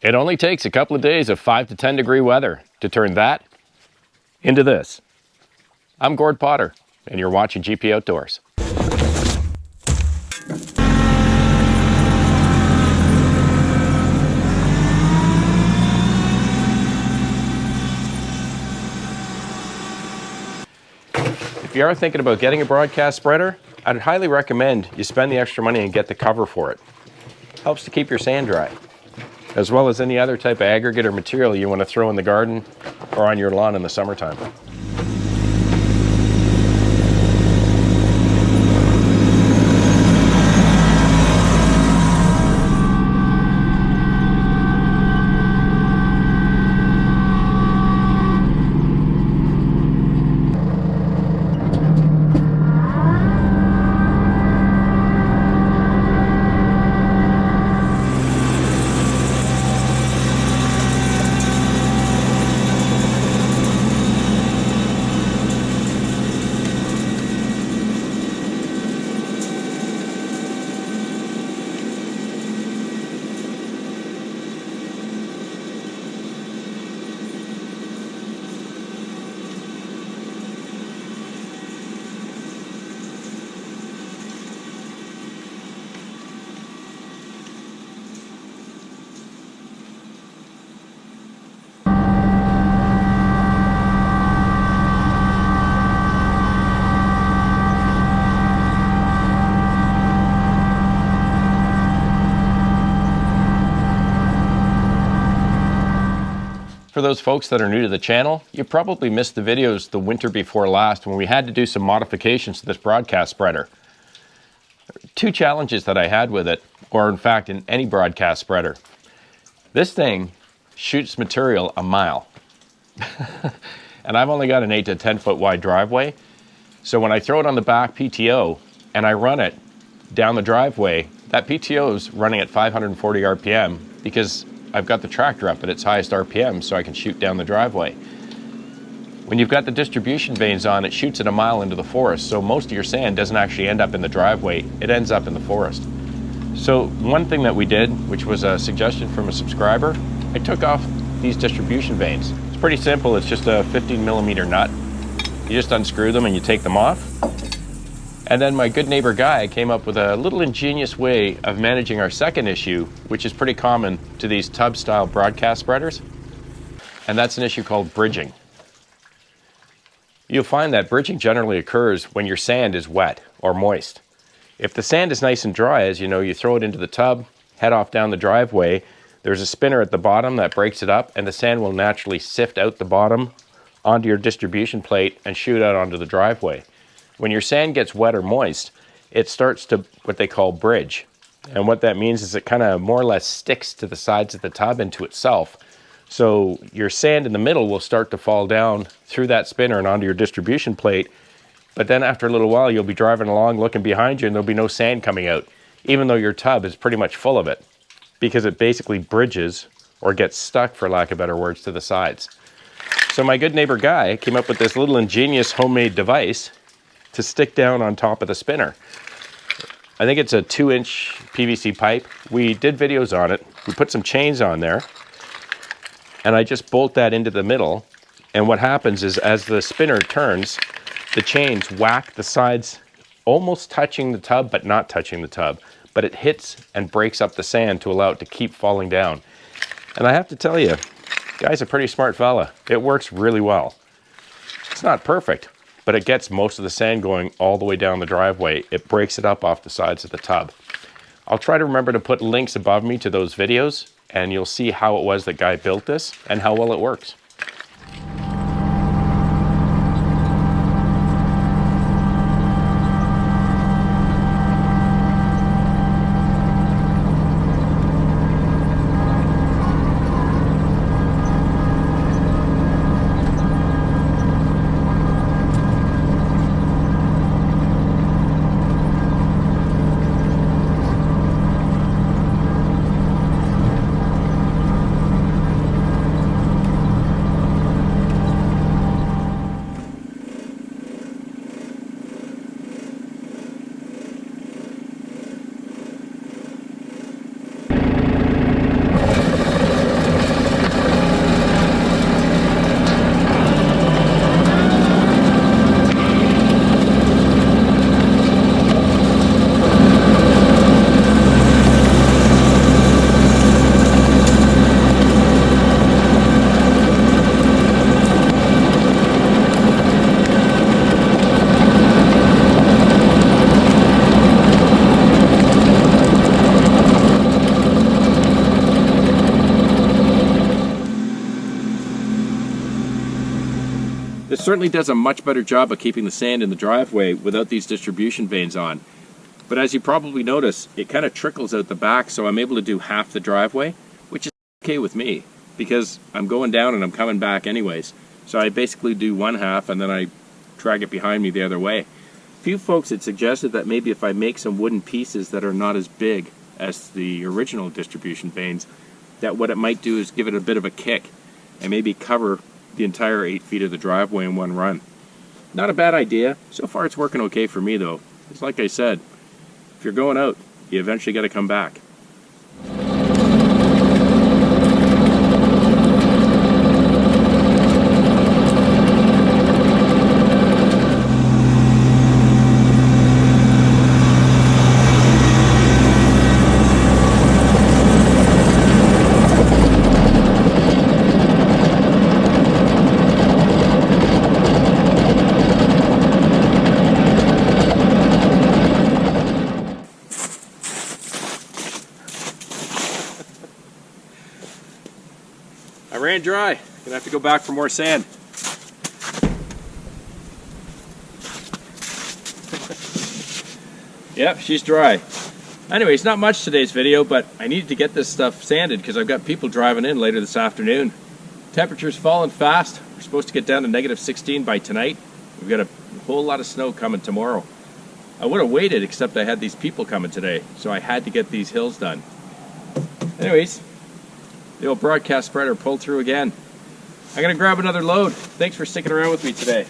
It only takes a couple of days of 5 to 10 degree weather to turn that into this. I'm Gord Potter, and you're watching GP Outdoors. If you are thinking about getting a broadcast spreader, I'd highly recommend you spend the extra money and get the cover for it. Helps to keep your sand dry, as well as any other type of aggregate or material you want to throw in the garden or on your lawn in the summertime. For those folks that are new to the channel, you probably missed the videos the winter before last when we had to do some modifications to this broadcast spreader. Two challenges that I had with it, or in fact in any broadcast spreader. This thing shoots material a mile. And I've only got an 8 to 10 foot wide driveway. So when I throw it on the back PTO and I run it down the driveway, that PTO is running at 540 RPM because I've got the tractor up at its highest RPM so I can shoot down the driveway. When you've got the distribution vanes on, it shoots it a mile into the forest, so most of your sand doesn't actually end up in the driveway, it ends up in the forest. So one thing that we did, which was a suggestion from a subscriber, I took off these distribution vanes. It's pretty simple, it's just a 15mm nut. You just unscrew them and you take them off. And then my good neighbor Guy came up with a little ingenious way of managing our second issue, which is pretty common to these tub-style broadcast spreaders. And that's an issue called bridging. You'll find that bridging generally occurs when your sand is wet or moist. If the sand is nice and dry, as you know, you throw it into the tub, head off down the driveway, there's a spinner at the bottom that breaks it up, and the sand will naturally sift out the bottom onto your distribution plate and shoot out onto the driveway. When your sand gets wet or moist, it starts to what they call bridge. And what that means is it kind of more or less sticks to the sides of the tub and to itself. So your sand in the middle will start to fall down through that spinner and onto your distribution plate. But then after a little while, you'll be driving along looking behind you and there'll be no sand coming out, even though your tub is pretty much full of it, because it basically bridges or gets stuck, for lack of better words, to the sides. So my good neighbor Guy came up with this little ingenious homemade device to stick down on top of the spinner. I think it's a 2-inch PVC pipe. We did videos on it. We put some chains on there, and I just bolt that into the middle. And what happens is as the spinner turns, the chains whack the sides, almost touching the tub, but not touching the tub. But it hits and breaks up the sand to allow it to keep falling down. And I have to tell you, Guy's a pretty smart fella. It works really well. It's not perfect, but it gets most of the sand going all the way down the driveway. It breaks it up off the sides of the tub. I'll try to remember to put links above me to those videos, and you'll see how it was that Guy built this and how well it works. certainly does a much better job of keeping the sand in the driveway without these distribution vanes on. But as you probably notice, it kind of trickles out the back, so I'm able to do half the driveway, which is okay with me, because I'm going down and I'm coming back anyways. So I basically do one half and then I drag it behind me the other way. A few folks had suggested that maybe if I make some wooden pieces that are not as big as the original distribution vanes, that what it might do is give it a bit of a kick and maybe cover the entire 8 feet of the driveway in one run. Not a bad idea. So far it's working okay for me though. It's like I said, if you're going out, you eventually got to come back. I ran dry. Gonna have to go back for more sand. Yep, she's dry. Anyways, not much today's video, but I needed to get this stuff sanded because I've got people driving in later this afternoon. Temperature's falling fast. We're supposed to get down to -16 by tonight. We've got a whole lot of snow coming tomorrow. I would have waited, except I had these people coming today, so I had to get these hills done. Anyways, the old broadcast spreader pulled through again. I'm going to grab another load. Thanks for sticking around with me today.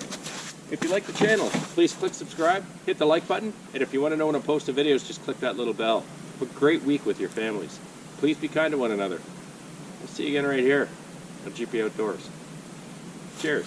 If you like the channel, please click subscribe, hit the like button, and if you want to know when I'm posting videos, just click that little bell. Have a great week with your families. Please be kind to one another. We'll see you again right here on GP Outdoors. Cheers.